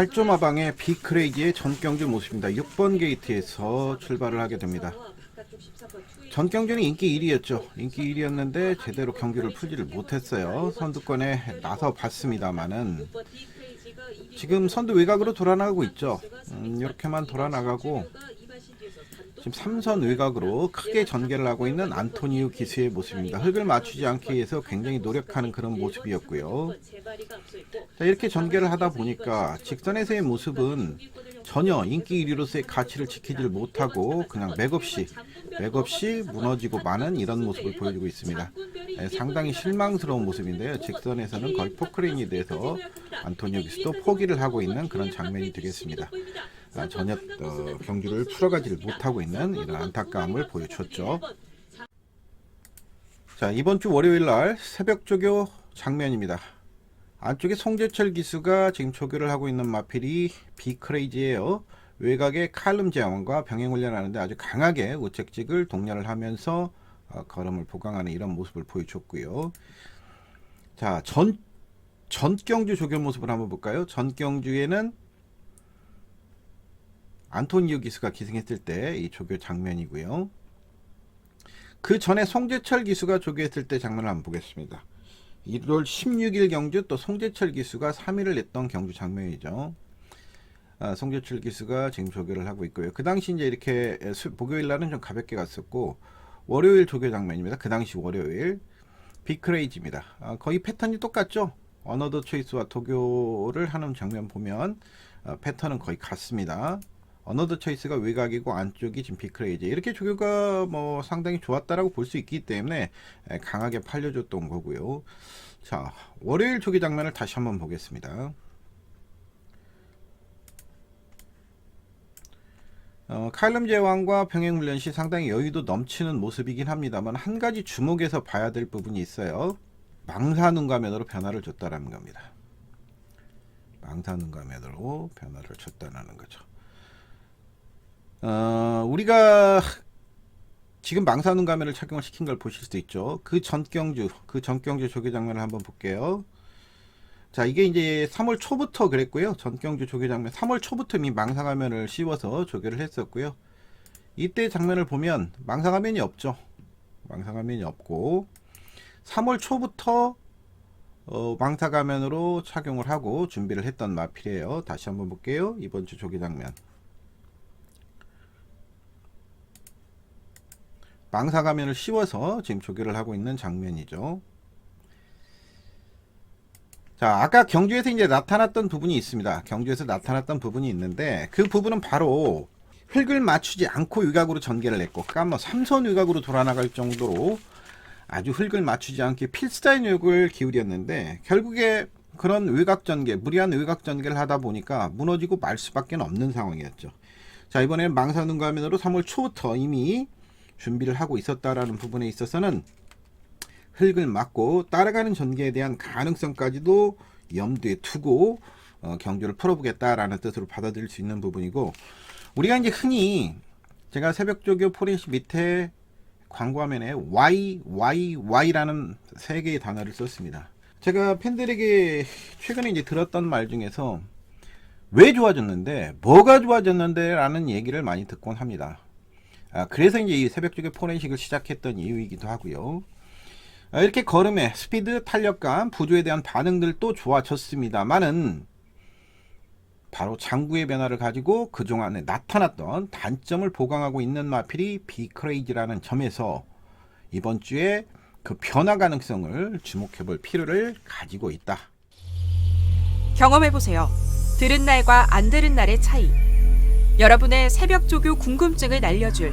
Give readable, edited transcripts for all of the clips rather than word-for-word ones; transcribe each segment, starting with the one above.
8조 마방의 비크레이지의 전경주 모습입니다. 6번 게이트에서 출발을 하게 됩니다. 전경주는 인기 1위였죠. 인기 1위였는데 제대로 경기를 풀지를 못했어요. 선두권에 나서 봤습니다만은 지금 선두 외곽으로 돌아나가고 있죠. 이렇게만 돌아나가고 지금 3선 외곽으로 크게 전개를 하고 있는 안토니우 기수의 모습입니다. 흙을 맞추지 않기 위해서 굉장히 노력하는 그런 모습이었고요. 자, 이렇게 전개를 하다 보니까 직선에서의 모습은 전혀 인기 1위로서의 가치를 지키질 못하고 그냥 맥없이 무너지고 마는 이런 모습을 보여주고 있습니다. 상당히 실망스러운 모습인데요. 직선에서는 거의 포크레인이 돼서 안토니우 기수도 포기를 하고 있는 그런 장면이 되겠습니다. 전혀 경주를 풀어가지를 못하고 있는 이런 안타까움을 보여줬죠. 자, 이번 주 월요일날 새벽 조교 장면입니다. 안쪽에 송재철 기수가 지금 조교를 하고 있는 마필이 비크레이지예요. 외곽에 칼룸 제왕과 병행훈련하는데 아주 강하게 우측직을 독려를 하면서 걸음을 보강하는 이런 모습을 보여줬고요. 자, 전경주 조교 모습을 한번 볼까요? 전경주에는 안토니우 기수가 기승했을 때 이 조교 장면이고요. 그 전에 송재철 기수가 조교했을 때 장면을 한번 보겠습니다. 1월 16일 경주 또 송재철 기수가 3위를 냈던 경주 장면이죠. 송재철 기수가 지금 조교를 하고 있고요. 그 당시 이제 이렇게 목요일 날은 좀 가볍게 갔었고 월요일 조교 장면입니다. 그 당시 월요일 비크레이지입니다. 거의 패턴이 똑같죠. 어너더 초이스와 도교를 하는 장면 보면 패턴은 거의 같습니다. 어너더 초이스가 외곽이고 안쪽이 지금 비크레이지. 이렇게 조교가 뭐 상당히 좋았다라고 볼 수 있기 때문에 강하게 팔려줬던 거고요. 자, 월요일 조교 장면을 다시 한번 보겠습니다. 칼럼 제왕과 병행훈련 시 상당히 여유도 넘치는 모습이긴 합니다만 한 가지 주목해서 봐야 될 부분이 있어요. 망사눈가면으로 변화를 줬다라는 겁니다. 망사눈가면으로 변화를 줬다는 거죠. 우리가 지금 망사눈 가면을 착용을 시킨 걸 보실 수도 있죠. 그 전경주 조교 장면을 한번 볼게요. 자, 이게 이제 3월 초부터 그랬고요. 전경주 조교 장면 3월 초부터 이미 망사가면을 씌워서 조교를 했었고요. 이때 장면을 보면 망사가면이 없죠. 망사가면이 없고 3월 초부터 망사가면으로 착용을 하고 준비를 했던 마필이에요. 다시 한번 볼게요. 이번 주 조교 장면. 망사가면을 씌워서 지금 조교를 하고 있는 장면이죠. 자, 아까 경주에서 이제 나타났던 부분이 있습니다. 경주에서 나타났던 부분이 있는데 그 부분은 바로 획을 맞추지 않고 외곽으로 전개를 했고, 그러니까 뭐 3선 외곽으로 돌아나갈 정도로 아주 획을 맞추지 않게 필스타인 외곽을 기울였는데 결국에 그런 외곽 전개, 무리한 외곽 전개를 하다 보니까 무너지고 말 수밖에 없는 상황이었죠. 자, 이번에는 망사눈가면으로 3월 초부터 이미 준비를 하고 있었다라는 부분에 있어서는 흙을 막고 따라가는 전개에 대한 가능성까지도 염두에 두고 경주를 풀어보겠다라는 뜻으로 받아들일 수 있는 부분이고, 우리가 이제 흔히 제가 새벽조교 포렌식 밑에 광고화면에 Y라는 세 개의 단어를 썼습니다. 제가 팬들에게 최근에 이제 들었던 말 중에서 왜 좋아졌는데, 뭐가 좋아졌는데 라는 얘기를 많이 듣곤 합니다. 그래서 이제 이 새벽조교 포렌식을 시작했던 이유이기도 하고요. 이렇게 걸음의 스피드, 탄력감, 부조에 대한 반응들도 좋아졌습니다만은 바로 장구의 변화를 가지고 그동안에 나타났던 단점을 보강하고 있는 마필이 비크레이지라는 점에서 이번 주에 그 변화 가능성을 주목해 볼 필요를 가지고 있다. 경험해보세요. 들은 날과 안 들은 날의 차이. 여러분의 새벽 조교 궁금증을 날려줄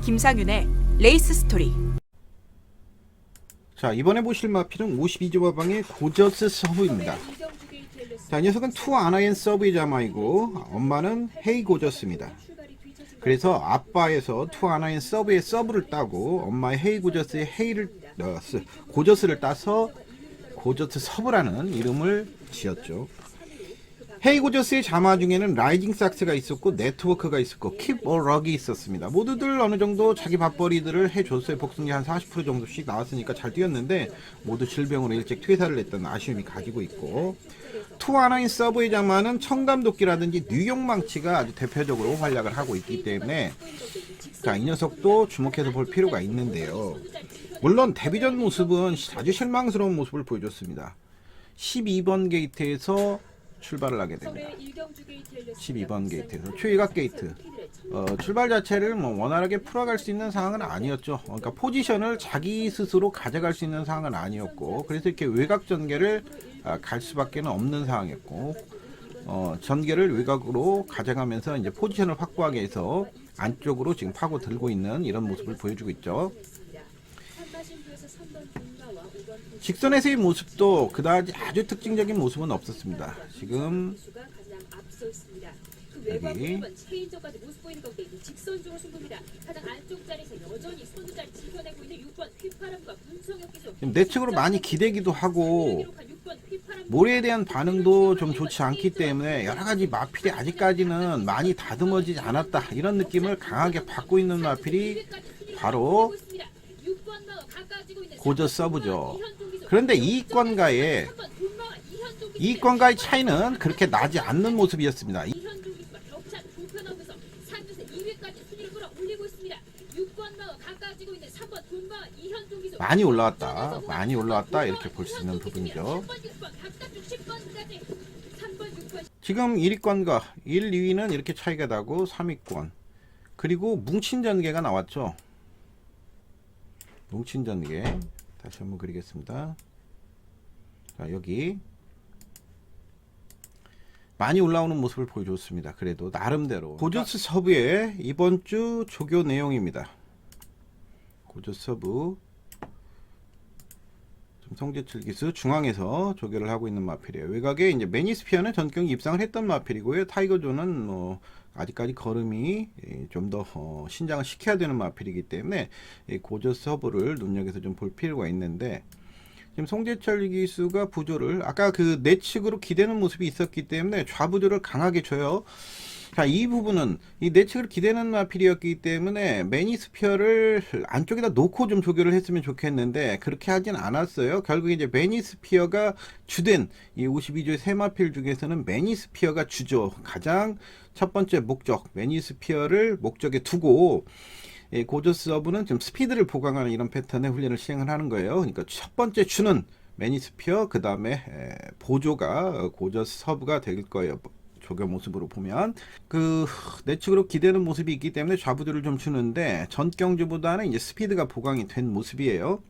김상윤의 레이스 스토리. 자, 이번에 보실 마필은 52조 마방의 고저스 서브입니다. 자, 이 녀석은 투 아나인 서브의 자마이고 엄마는 헤이 고저스입니다. 그래서 아빠에서 투 아나인 서브의 서브를 따고 엄마의 헤이 고저스의 헤이를 고저스를 따서 고저스 서브라는 이름을 지었죠. 헤이 고저스의 자마 중에는 라이징 삭스가 있었고 네트워크가 있었고 킵 어 럭이 있었습니다. 모두들 어느 정도 자기 밥벌이들을 해줬어요. 복승리 한 40% 정도씩 나왔으니까 잘 뛰었는데 모두 질병으로 일찍 퇴사를 했던 아쉬움이 가지고 있고, 투아나인 서브웨이 장마는 청담도끼라든지 뉴욕 망치가 아주 대표적으로 활약을 하고 있기 때문에 자, 이 녀석도 주목해서 볼 필요가 있는데요. 물론 데뷔전 모습은 아주 실망스러운 모습을 보여줬습니다. 12번 게이트에서 출발을 하게 됩니다. 12번 게이트에서 최외곽 게이트. 출발 자체를 뭐 원활하게 풀어갈 수 있는 상황은 아니었죠. 그러니까 포지션을 자기 스스로 가져갈 수 있는 상황은 아니었고, 그래서 이렇게 외곽 전개를 갈 수밖에 없는 상황이었고, 전개를 외곽으로 가져가면서 이제 포지션을 확보하게 해서 안쪽으로 지금 파고 들고 있는 이런 모습을 보여주고 있죠. 직선에서의 모습도 그다지 아주 특징적인 모습은 없었습니다. 지금 여기 지금 내측으로 많이 기대기도 하고 모래에 대한 반응도 좀 좋지 않기 때문에 여러가지 마필이 아직까지는 많이 다듬어지지 않았다, 이런 느낌을 강하게 받고 있는 마필이 바로 고저 서브죠. 그런데 이권과의 차이는 그렇게 나지 않는 모습이었습니다. 많이 올라왔다 이렇게 볼 수 있는 부분이죠. 지금 1위권과 1, 2위는 이렇게 차이가 나고 3위권, 그리고 뭉친 전개가 나왔죠. 뭉친 전개 다시 한번 그리겠습니다. 자, 여기 많이 올라오는 모습을 보여줬습니다. 그래도 나름대로 고저스 서브의 이번 주 조교 내용입니다. 고저스 서브 송재철 기수 중앙에서 조교를 하고 있는 마필이에요. 외곽에 이제 매니스피어는 전 경기 입상을 했던 마필이고요. 타이거존은 뭐 아직까지 걸음이 좀 더 신장을 시켜야 되는 마필이기 때문에 고저스 서브를 눈여겨서 좀 볼 필요가 있는데, 지금 송재철 기수가 부조를 아까 그 내측으로 기대는 모습이 있었기 때문에 좌부조를 강하게 줘요. 자, 이 부분은 이 내측을 기대는 마필이었기 때문에 매니스피어를 안쪽에다 놓고 좀 조교를 했으면 좋겠는데 그렇게 하진 않았어요. 결국 이제 매니스피어가 주된 이 52조의 세 마필 중에서는 매니스피어가 주죠. 가장 첫 번째 목적, 매니스피어를 목적에 두고 고저스 서브는 좀 스피드를 보강하는 이런 패턴의 훈련을 시행을 하는 거예요. 그러니까 첫 번째 주는 매니스피어, 그 다음에 보조가 고저스 서브가 될 거예요. 조교 모습으로 보면 그 내측으로 기대는 모습이 있기 때문에 좌부조를 좀 주는데 전경주보다는 이제 스피드가 보강이 된 모습이에요.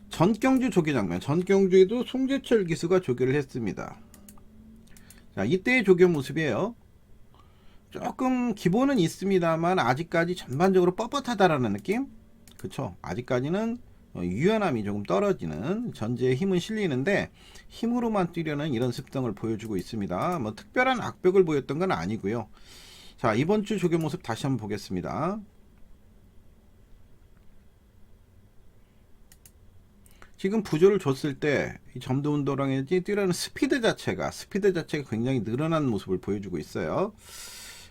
전경주 조교 장면, 전경주에도 송재철 기수가 조교를 했습니다. 자, 이때의 조교 모습이에요. 조금 기본은 있습니다만 아직까지 전반적으로 뻣뻣하다라는 느낌? 그쵸? 아직까지는 유연함이 조금 떨어지는, 전제에 힘은 실리는데 힘으로만 뛰려는 이런 습성을 보여주고 있습니다. 뭐 특별한 악벽을 보였던 건 아니고요. 자, 이번 주 조교 모습 다시 한번 보겠습니다. 지금 부조를 줬을 때 이 점도 운동량이지 뛰려는 스피드 자체가 굉장히 늘어난 모습을 보여주고 있어요.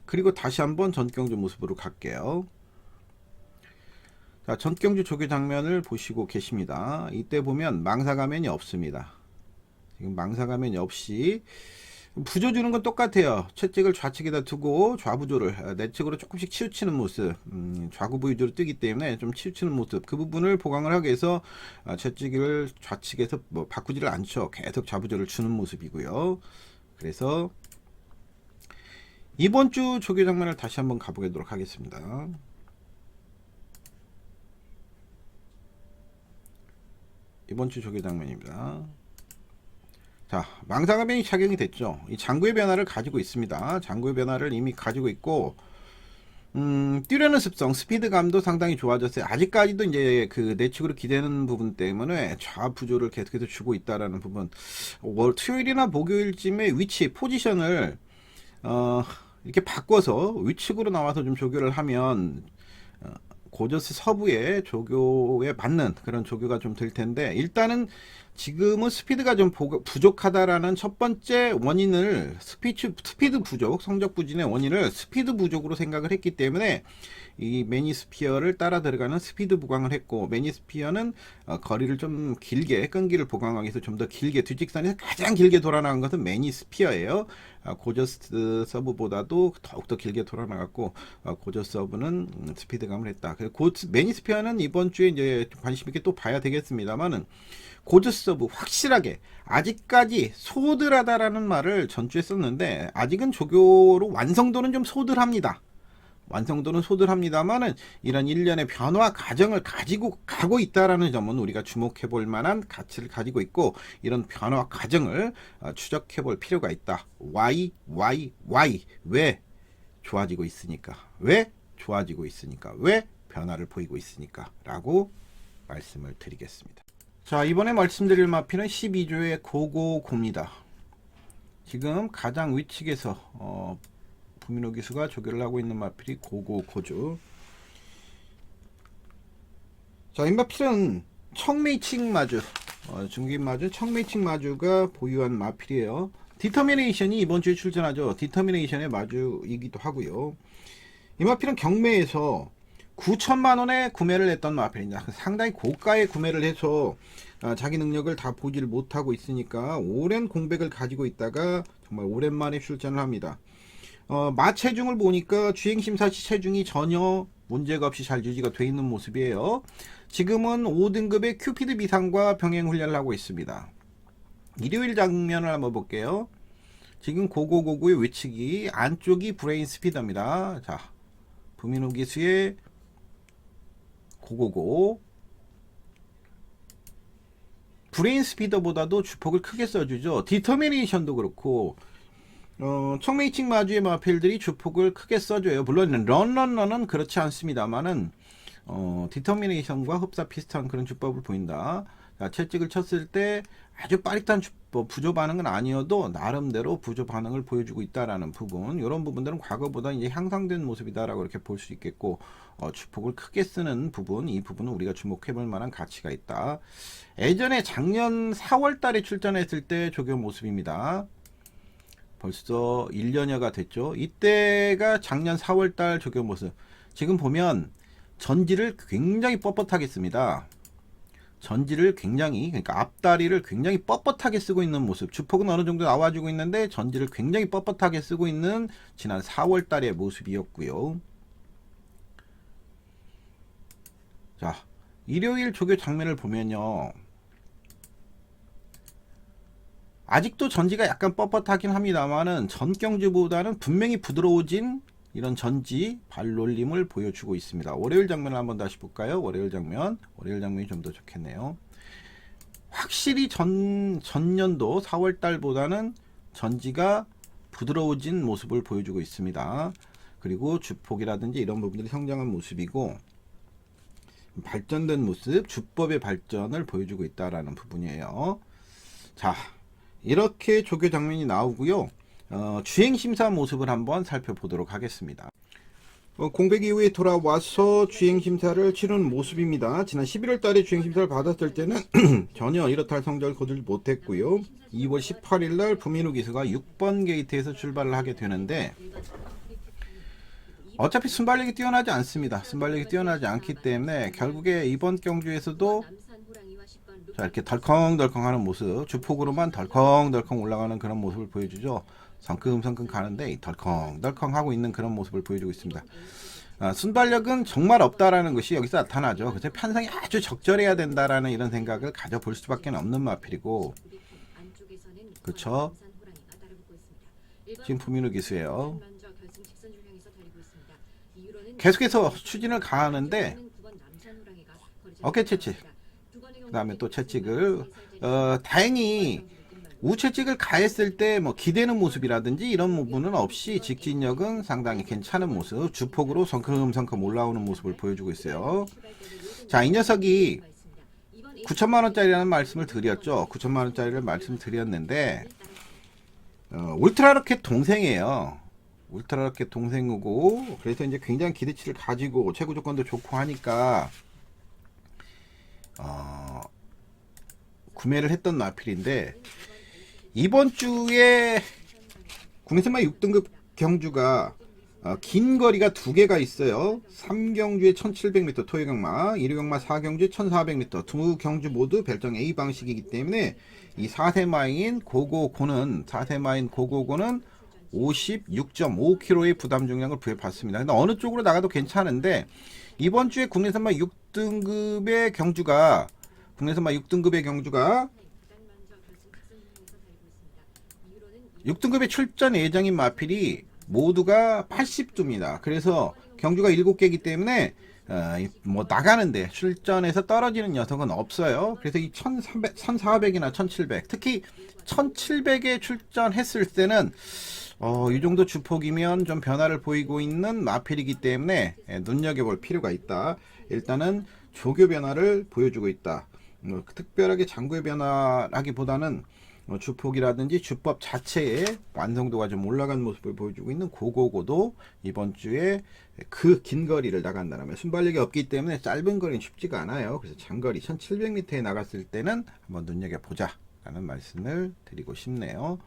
그리고 다시 한번 전경주 모습으로 갈게요. 자, 전경주 조교 장면을 보시고 계십니다. 이때 보면 망사가면이 없습니다. 지금 망사가면이 없이 부조 주는 건 똑같아요. 채찍을 좌측에다 두고 좌부조를 내측으로 조금씩 치우치는 모습, 좌구부 위주로 뜨기 때문에 좀 치우치는 모습, 그 부분을 보강을 하기 위해서 채찍을 좌측에서 뭐 바꾸지를 않죠. 계속 좌부조를 주는 모습이고요. 그래서 이번 주 조교 장면을 다시 한번 가보도록 하겠습니다. 이번 주 조교 장면입니다. 자, 망사가면이 착용이 됐죠. 이 장구의 변화를 가지고 있습니다. 장구의 변화를 이미 가지고 있고, 뛰려는 습성, 스피드감도 상당히 좋아졌어요. 아직까지도 이제 그 내측으로 기대는 부분 때문에 좌부조를 계속해서 주고 있다라는 부분. 토요일이나 목요일쯤에 위치, 포지션을 이렇게 바꿔서 위측으로 나와서 좀 조교를 하면 고저스 서부의 조교에 맞는 그런 조교가 좀 될 텐데, 일단은 지금은 스피드가 좀 부족하다라는 첫 번째 원인을 스피드 부족, 성적 부진의 원인을 스피드 부족으로 생각을 했기 때문에 이 매니스피어를 따라 들어가는 스피드 보강을 했고, 매니스피어는 거리를 좀 길게, 끈기를 보강하기 위해서 좀 더 길게, 뒤직선에서 가장 길게 돌아나간 것은 매니스피어예요. 고저스 서브보다도 더욱더 길게 돌아나갔고, 고저스 서브는 스피드감을 했다. 그리고 매니스피어는 이번 주에 이제 관심 있게 또 봐야 되겠습니다만은, 고저스 서브 확실하게 아직까지 소들하다라는 말을 전주에 썼는데, 아직은 조교로 완성도는 좀 소들합니다. 완성도는 소들합니다만은 이런 일련의 변화 과정을 가지고 가고 있다라는 점은 우리가 주목해 볼 만한 가치를 가지고 있고, 이런 변화 과정을 추적해 볼 필요가 있다. why 왜 좋아지고 있으니까, 왜 좋아지고 있으니까, 왜 변화를 보이고 있으니까 라고 말씀을 드리겠습니다. 자, 이번에 말씀드릴 마피는 12조의 고고고입니다. 지금 가장 위측에서 부민호 기수가 조교를 하고 있는 마필이 고고고죠. 자, 이 마필은 청매칭 마주, 중긴 마주, 청매칭 마주가 보유한 마필이에요. 디터미네이션이 이번 주에 출전하죠. 디터미네이션의 마주이기도 하고요. 이 마필은 경매에서 9천만원에 구매를 했던 마필입니다. 상당히 고가에 구매를 해서 자기 능력을 다 보지를 못하고 있으니까 오랜 공백을 가지고 있다가 정말 오랜만에 출전을 합니다. 마체중을 보니까 주행심사 시 체중이 전혀 문제가 없이 잘 유지가 되어 있는 모습이에요. 지금은 5등급의 큐피드 비상과 병행 훈련을 하고 있습니다. 일요일 장면을 한번 볼게요. 지금 고고고고의 외치기, 안쪽이 브레인 스피더입니다. 자, 부민호 기수의 고고고. 브레인 스피더보다도 주폭을 크게 써주죠. 디터미네이션도 그렇고, 청매칭 마주의 마필들이 주폭을 크게 써줘요. 물론 런은 그렇지 않습니다만은 디터미네이션과 흡사 비슷한 그런 주법을 보인다. 자, 채찍을 쳤을 때 아주 빠릿한 부조 반응은 아니어도 나름대로 부조 반응을 보여주고 있다라는 부분, 이런 부분들은 과거보다 이제 향상된 모습이다라고 이렇게 볼 수 있겠고, 주폭을 크게 쓰는 부분, 이 부분은 우리가 주목해볼 만한 가치가 있다. 예전에 작년 4월달에 출전했을 때 조교 모습입니다. 벌써 1년여가 됐죠. 이때가 작년 4월달 조교 모습. 지금 보면 전지를 굉장히 뻣뻣하게 씁니다. 전지를 굉장히, 그러니까 앞다리를 굉장히 뻣뻣하게 쓰고 있는 모습. 주폭은 어느 정도 나와주고 있는데 전지를 굉장히 뻣뻣하게 쓰고 있는 지난 4월달의 모습이었고요. 자, 일요일 조교 장면을 보면요, 아직도 전지가 약간 뻣뻣하긴 합니다만은 전경주보다는 분명히 부드러워진 이런 전지 발놀림을 보여주고 있습니다. 월요일 장면을 한번 다시 볼까요? 월요일 장면이 좀 더 좋겠네요. 확실히 전년도 4월달보다는 전지가 부드러워진 모습을 보여주고 있습니다. 그리고 주폭이라든지 이런 부분들이 성장한 모습이고, 발전된 모습, 주법의 발전을 보여주고 있다라는 부분이에요. 자, 이렇게 조교 장면이 나오고요. 주행심사 모습을 한번 살펴보도록 하겠습니다. 공백 이후에 돌아와서 주행심사를 치르는 모습입니다. 지난 11월 달에 주행심사를 받았을 때는 전혀 이렇다 할 성적을 거두지 못했고요. 2월 18일 날 부민호 기수가 6번 게이트에서 출발을 하게 되는데, 어차피 순발력이 뛰어나지 않습니다. 순발력이 뛰어나지 않기 때문에 결국에 이번 경주에서도 자, 이렇게 덜컹덜컹 하는 모습, 주폭으로만 덜컹덜컹 올라가는 그런 모습을 보여주죠. 성큼성큼 가는데 덜컹덜컹 하고 있는 그런 모습을 보여주고 있습니다. 순발력은 정말 없다라는 것이 여기서 나타나죠. 그래서 편성이 아주 적절해야 된다라는 이런 생각을 가져볼 수밖에 없는 마필이고, 그렇죠. 지금 부민호 기수예요. 계속해서 추진을 가하는데 어깨 채찍, 그 다음에 또 채찍을 다행히 우채찍을 가했을 때 뭐 기대는 모습이라든지 이런 부분은 없이 직진력은 상당히 괜찮은 모습, 주폭으로 성큼성큼 올라오는 모습을 보여주고 있어요. 자, 이 녀석이 9천만원짜리라는 말씀을 드렸죠. 9천만원짜리를 말씀드렸는데 울트라로켓 동생이에요. 울트라로켓 동생이고, 그래서 이제 굉장히 기대치를 가지고 최고 조건도 좋고 하니까 구매를 했던 마필인데 이번 주에 국내선마 6등급 경주가 긴 거리가 두 개가 있어요. 3경주에 1700m 토요경마, 1호경마 4경주에 1400m 두 경주 모두 별정 A 방식이기 때문에 이 4세마인 고고고는 56.5kg의 부담 중량을 부여받습니다. 근데 어느 쪽으로 나가도 괜찮은데 이번 주에 국내선마 6등급의 경주가 국내선마 6등급의 출전 예정인 마필이 모두가 80두입니다. 그래서 경주가 7개이기 때문에 뭐 나가는데 출전해서 떨어지는 녀석은 없어요. 그래서 이 1400이나 1700 특히 1700에 출전했을 때는 이 정도 주폭이면 좀 변화를 보이고 있는 마필이기 때문에 눈여겨볼 필요가 있다. 일단은 조교 변화를 보여주고 있다. 특별하게 장구의 변화라기보다는 주폭이라든지 주법 자체의 완성도가 좀 올라간 모습을 보여주고 있는 고고고도 이번 주에 그 긴 거리를 나간다면 순발력이 없기 때문에 짧은 거리는 쉽지가 않아요. 그래서 장거리 1700m에 나갔을 때는 한번 눈여겨보자 라는 말씀을 드리고 싶네요.